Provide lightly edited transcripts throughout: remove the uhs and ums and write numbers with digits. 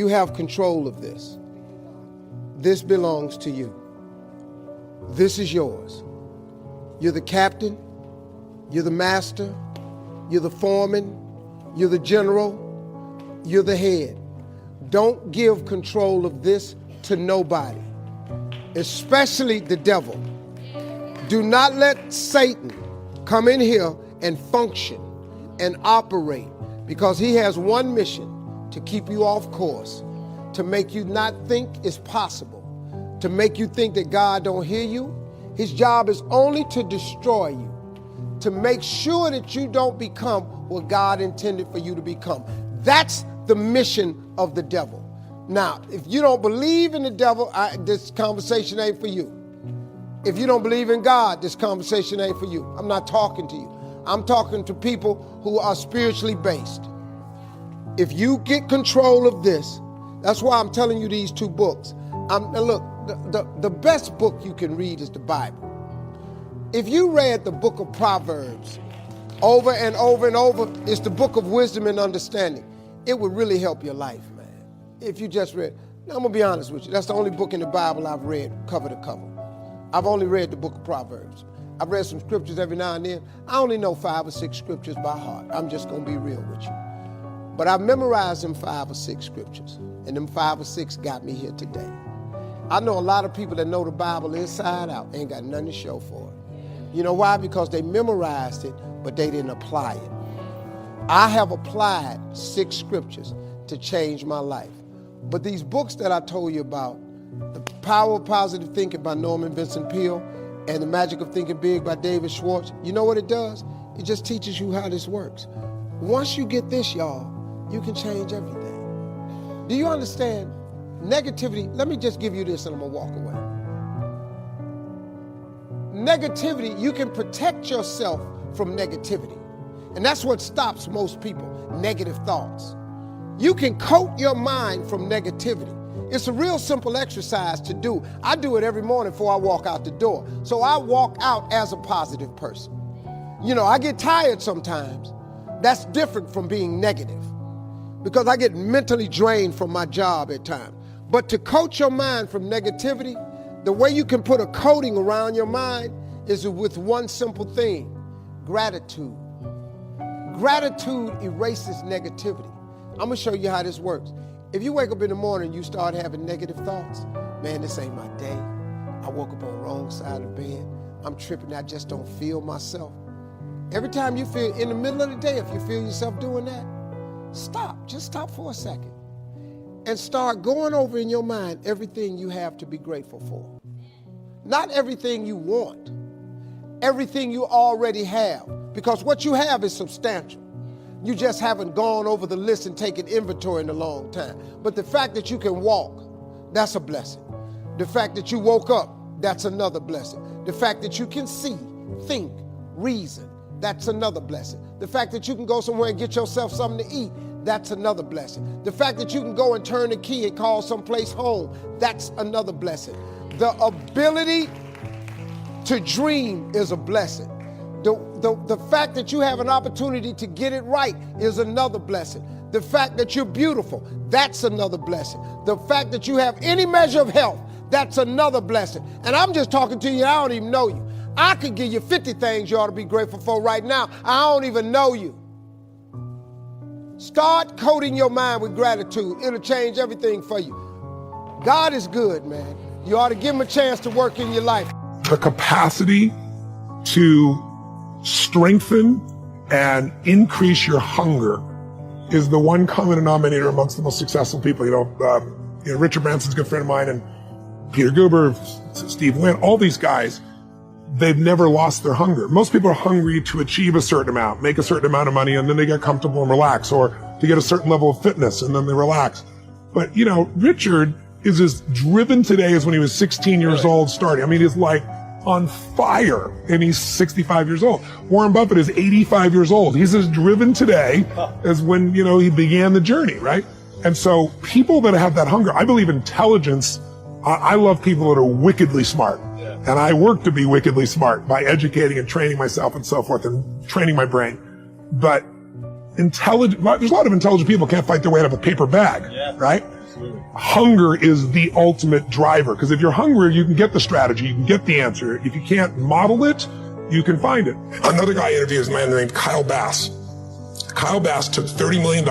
You have control of this. This belongs to you. This is yours. You're the captain. You're the master. You're the foreman. You're the general. You're the head. Don't give control of this to nobody, especially the devil. Do not let Satan come in here and function and operate, because he has one mission: to keep you off course, to make you not think it's possible, to make you think that God don't hear you. His job is only to destroy you, to make sure that you don't become what God intended for you to become. That's the mission of the devil. Now, if you don't believe in the devil, this conversation ain't for you. If you don't believe in God, this conversation ain't for you. I'm not talking to you. I'm talking to people who are spiritually based. If you get control of this, that's why I'm telling you these two books. Look, the best book you can read is the Bible. If you read the book of Proverbs over and over and over, it's the book of wisdom and understanding. It would really help your life, man. If you just read, now I'm gonna be honest with you, that's the only book in the Bible I've read cover to cover. I've only read the book of Proverbs. I've read some scriptures every now and then. I only know 5 or 6 scriptures by heart. I'm just gonna be real with you. But I've memorized them 5 or 6 scriptures, and them 5 or 6 got me here today. I know a lot of people that know the Bible inside out ain't got nothing to show for it. You know why? Because they memorized it, but they didn't apply it. I have applied 6 scriptures to change my life. But these books that I told you about, The Power of Positive Thinking by Norman Vincent Peale and The Magic of Thinking Big by David Schwartz, you know what it does? It just teaches you how this works. Once you get this, y'all, you can change everything. Do you understand? Negativity, let me just give you this and I'm gonna walk away. Negativity, you can protect yourself from negativity. And that's what stops most people, negative thoughts. You can coat your mind from negativity. It's a real simple exercise to do. I do it every morning before I walk out the door. So I walk out as a positive person. You know, I get tired sometimes. That's different from being negative, because I get mentally drained from my job at times. But to coat your mind from negativity, the way you can put a coating around your mind is with one simple thing: gratitude. Gratitude erases negativity. I'm gonna show you how this works. If you wake up in the morning and you start having negative thoughts, man, this ain't my day. I woke up on the wrong side of the bed. I'm tripping, I just don't feel myself. Every time you feel, in the middle of the day, if you feel yourself doing that, stop, just stop for a second. And start going over in your mind everything you have to be grateful for. Not everything you want, everything you already have, because what you have is substantial. You just haven't gone over the list and taken inventory in a long time. But the fact that you can walk, that's a blessing. The fact that you woke up, that's another blessing. The fact that you can see, think, reason, that's another blessing. The fact that you can go somewhere and get yourself something to eat, that's another blessing. The fact that you can go and turn the key and call someplace home, that's another blessing. The ability to dream is a blessing. The fact that you have an opportunity to get it right is another blessing. The fact that you're beautiful, that's another blessing. The fact that you have any measure of health, that's another blessing. And I'm just talking to you, I don't even know you. I could give you 50 things you ought to be grateful for right now. I don't even know you. Start coating your mind with gratitude. It'll change everything for you. God is good, man. You ought to give him a chance to work in your life. The capacity to strengthen and increase your hunger is the one common denominator amongst the most successful people. Richard Branson's a good friend of mine, and Peter Guber, Steve Wynn, all these guys, they've never lost their hunger. Most people are hungry to achieve a certain amount, make a certain amount of money, and then they get comfortable and relax, or to get a certain level of fitness, and then they relax. But, Richard is as driven today as when he was 16 years old starting. I mean, he's like on fire, and he's 65 years old. Warren Buffett is 85 years old. He's as driven today as when, he began the journey, right? And so people that have that hunger, I believe intelligence, I love people that are wickedly smart. And I work to be wickedly smart by educating and training myself and so forth and training my brain. But there's a lot of intelligent people can't fight their way out of a paper bag, right? Hunger is the ultimate driver, because if you're hungry, you can get the strategy, you can get the answer. If you can't model it, you can find it. Another guy I interviewed is a man named Kyle Bass. Kyle Bass took $30 million,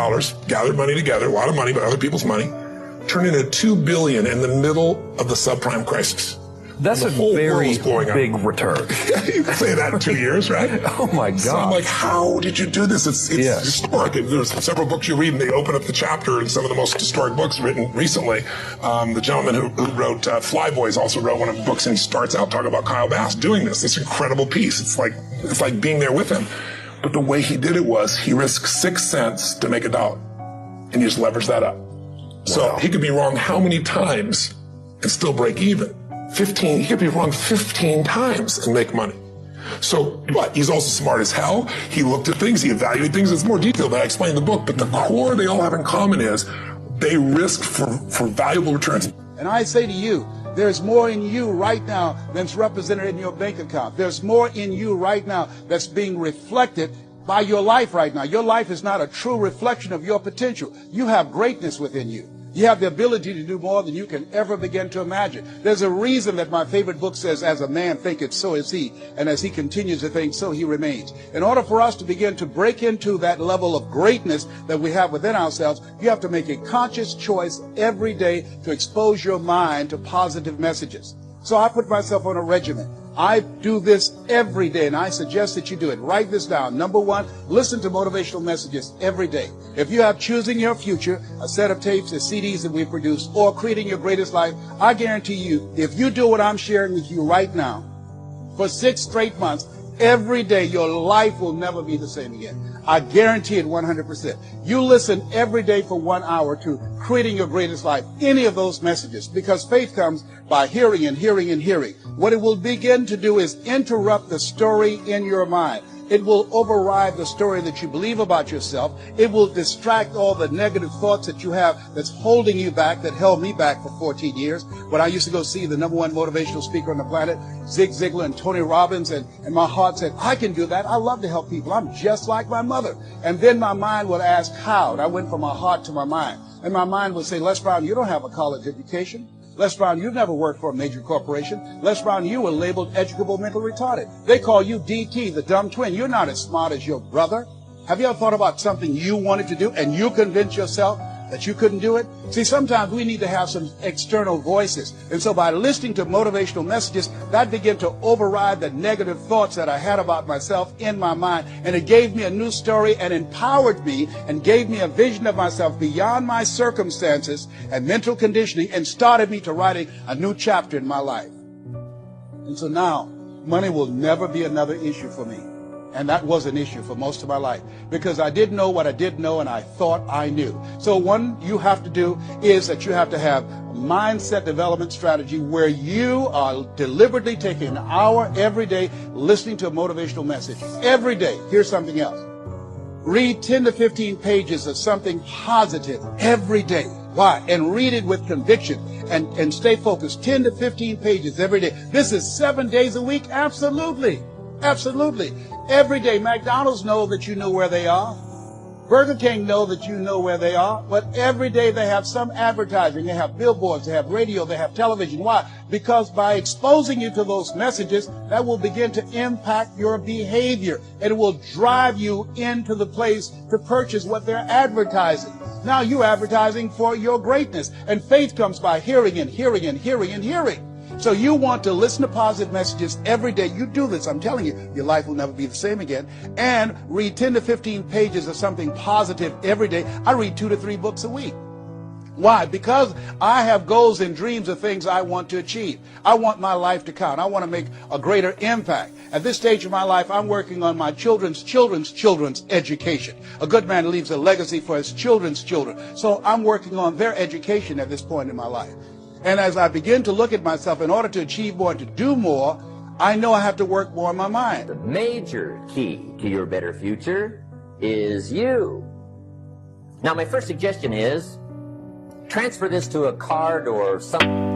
gathered money together, a lot of money, but other people's money, turned into $2 billion in the middle of the subprime crisis. That's a very big return. You can say that in 2 years, right? Oh my God. So I'm like, how did you do this? It's historic. There's several books you read and they open up the chapter in some of the most historic books written recently. The gentleman who wrote Flyboys also wrote one of the books, and he starts out talking about Kyle Bass doing this incredible piece. It's like being there with him. But the way he did it was he risked 6 cents to make $1, and he just leveraged that up. So he could be wrong how many times and still break even? 15, he could be wrong 15 times and make money. So, but he's also smart as hell. He looked at things, he evaluated things. It's more detailed than I explained in the book, but the core they all have in common is they risk for valuable returns. And I say to you, there's more in you right now than's represented in your bank account. There's more in you right now that's being reflected by your life right now. Your life is not a true reflection of your potential. You have greatness within you. You have the ability to do more than you can ever begin to imagine. There's a reason that my favorite book says, as a man thinketh, so is he. And as he continues to think, so he remains. In order for us to begin to break into that level of greatness that we have within ourselves, you have to make a conscious choice every day to expose your mind to positive messages. So I put myself on a regimen. I do this every day, and I suggest that you do it. Write this down. Number one, listen to motivational messages every day. If you have Choosing Your Future, a set of tapes, the CDs that we produce, or Creating Your Greatest Life, I guarantee you, if you do what I'm sharing with you right now, for 6 straight months, every day, your life will never be the same again. I guarantee it 100%. You listen every day for 1 hour to Creating Your Greatest Life, any of those messages, because faith comes by hearing and hearing and hearing. What it will begin to do is interrupt the story in your mind. It will override the story that you believe about yourself. It will distract all the negative thoughts that you have that's holding you back, that held me back for 14 years. When I used to go see the #1 motivational speaker on the planet, Zig Ziglar and Tony Robbins, and my heart said, I can do that. I love to help people. I'm just like my mother. And then my mind would ask how. And I went from my heart to my mind. And my mind would say, Les Brown, you don't have a college education. Les Brown, you've never worked for a major corporation. Les Brown, you were labeled educable mental retarded. They call you DT, the dumb twin. You're not as smart as your brother. Have you ever thought about something you wanted to do and you convinced yourself that you couldn't do it? See, sometimes we need to have some external voices. And so by listening to motivational messages, that began to override the negative thoughts that I had about myself in my mind. And it gave me a new story and empowered me and gave me a vision of myself beyond my circumstances and mental conditioning, and started me to writing a new chapter in my life. And so now, money will never be another issue for me. And that was an issue for most of my life, because I didn't know what I didn't know, and I thought I knew. So one you have to do is that you have to have a mindset development strategy where you are deliberately taking an hour every day listening to a motivational message. Every day. Here's something else. Read 10 to 15 pages of something positive every day. Why? And read it with conviction and stay focused. 10 to 15 pages every day. This is 7 days a week? Absolutely. Absolutely. Every day. McDonald's know that you know where they are. Burger King know that you know where they are. But every day they have some advertising. They have billboards. They have radio. They have television. Why? Because by exposing you to those messages, that will begin to impact your behavior. And it will drive you into the place to purchase what they're advertising. Now you're advertising for your greatness. And faith comes by hearing and hearing and hearing and hearing. So you want to listen to positive messages every day. You do this, I'm telling you, your life will never be the same again. And read 10 to 15 pages of something positive every day. I read 2 to 3 books a week. Why? Because I have goals and dreams of things I want to achieve. I want my life to count. I want to make a greater impact. At this stage of my life, I'm working on my children's education. A good man leaves a legacy for his children's children. So I'm working on their education at this point in my life. And as I begin to look at myself, in order to achieve more and to do more, I know I have to work more on my mind. The major key to your better future is you. Now, my first suggestion is transfer this to a card or something.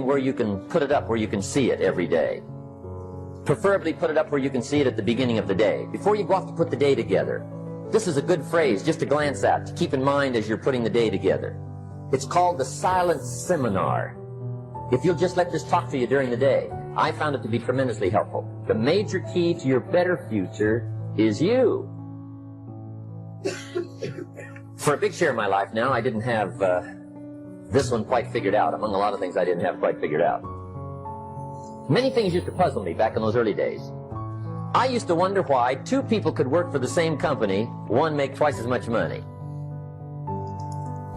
where you can put it up, where you can see it every day. Preferably put it up where you can see it at the beginning of the day, before you go off to put the day together. This is a good phrase just to glance at, to keep in mind as you're putting the day together. It's called the silent seminar. If you'll just let this talk to you during the day, I found it to be tremendously helpful. The major key to your better future is you. For a big share of my life now, I didn't have this one quite figured out, among a lot of things I didn't have quite figured out. Many things used to puzzle me back in those early days. I used to wonder why two people could work for the same company, one make twice as much money.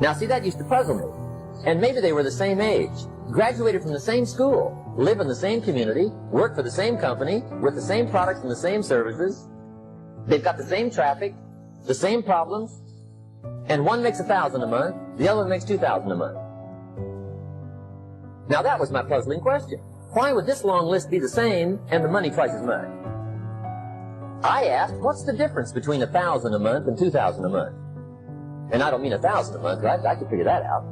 Now see, that used to puzzle me. And maybe they were the same age, graduated from the same school, live in the same community, work for the same company, with the same products and the same services. They've got the same traffic, the same problems, and one makes $1,000 a month, the other one makes $2,000 a month. Now that was my puzzling question. Why would this long list be the same and the money twice as much? I asked, what's the difference between $1,000 a month and $2,000 a month? And I don't mean $1,000 a month, right? I could figure that out.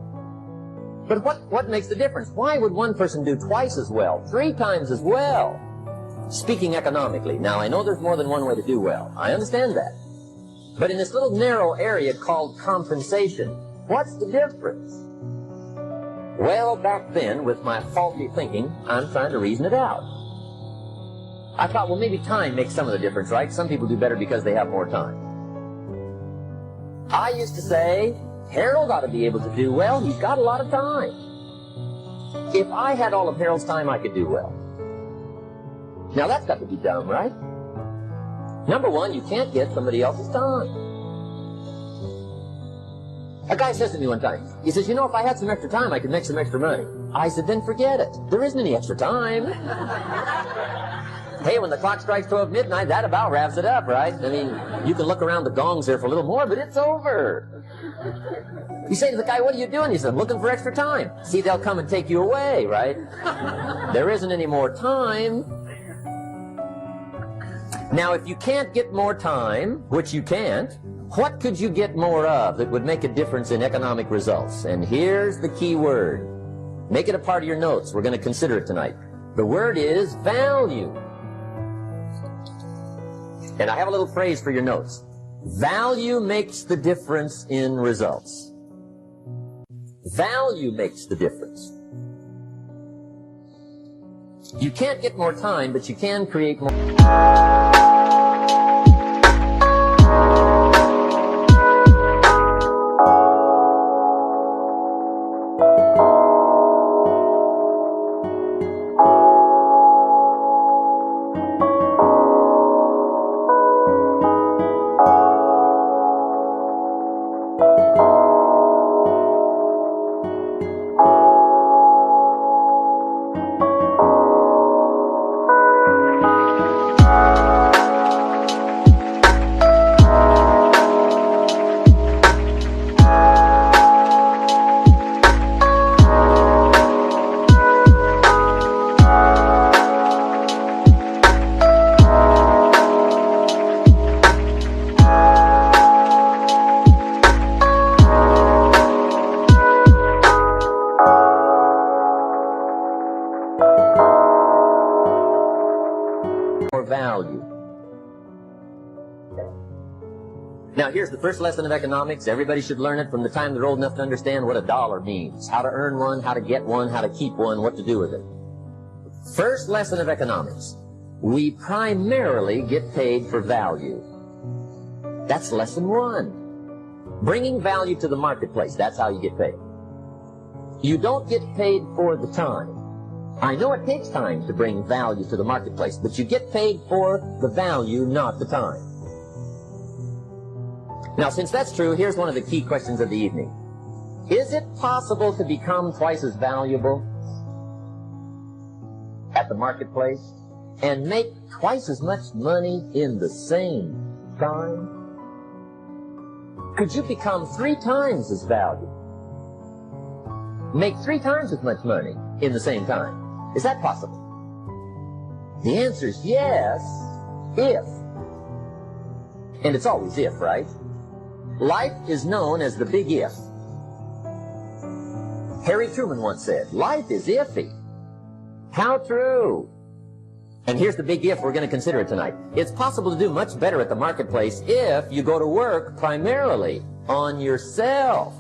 But what makes the difference? Why would one person do twice as well, 3 times as well? Speaking economically. Now, I know there's more than one way to do well. I understand that. But in this little narrow area called compensation, what's the difference? Well, back then, with my faulty thinking, I'm trying to reason it out. I thought, well, maybe time makes some of the difference, right? Some people do better because they have more time. I used to say, Harold ought to be able to do well. He's got a lot of time. If I had all of Harold's time, I could do well. Now, that's got to be dumb, right? Number one, you can't get somebody else's time. A guy says to me one time, he says, you know, if I had some extra time, I could make some extra money. I said, then forget it. There isn't any extra time. Hey, when the clock strikes 12 midnight, that about wraps it up, right? I mean, you can look around the gongs there for a little more, but it's over. You say to the guy, what are you doing? He said, I'm looking for extra time. See, they'll come and take you away, right? There isn't any more time. Now, if you can't get more time, which you can't, what could you get more of that would make a difference in economic results? And here's the key word. Make it a part of your notes. We're going to consider it tonight. The word is value. And I have a little phrase for your notes. Value makes the difference in results. Value makes the difference. You can't get more time, but you can create more. Value. Now here's the first lesson of economics. Everybody should learn it from the time they're old enough to understand what a dollar means, how to earn one, how to get one, how to keep one, what to do with it. First lesson of economics. We primarily get paid for value. That's lesson 1. Bringing value to the marketplace, that's how you get paid. You don't get paid for the time. I know it takes time to bring value to the marketplace, but you get paid for the value, not the time. Now, since that's true, here's one of the key questions of the evening. Is it possible to become twice as valuable at the marketplace and make twice as much money in the same time? Could you become 3 times as valuable? Make 3 times as much money in the same time? Is that possible? The answer is yes, if. And it's always if, right? Life is known as the big if. Harry Truman once said, life is iffy. How true. And here's the big if we're going to consider it tonight. It's possible to do much better at the marketplace if you go to work primarily on yourself.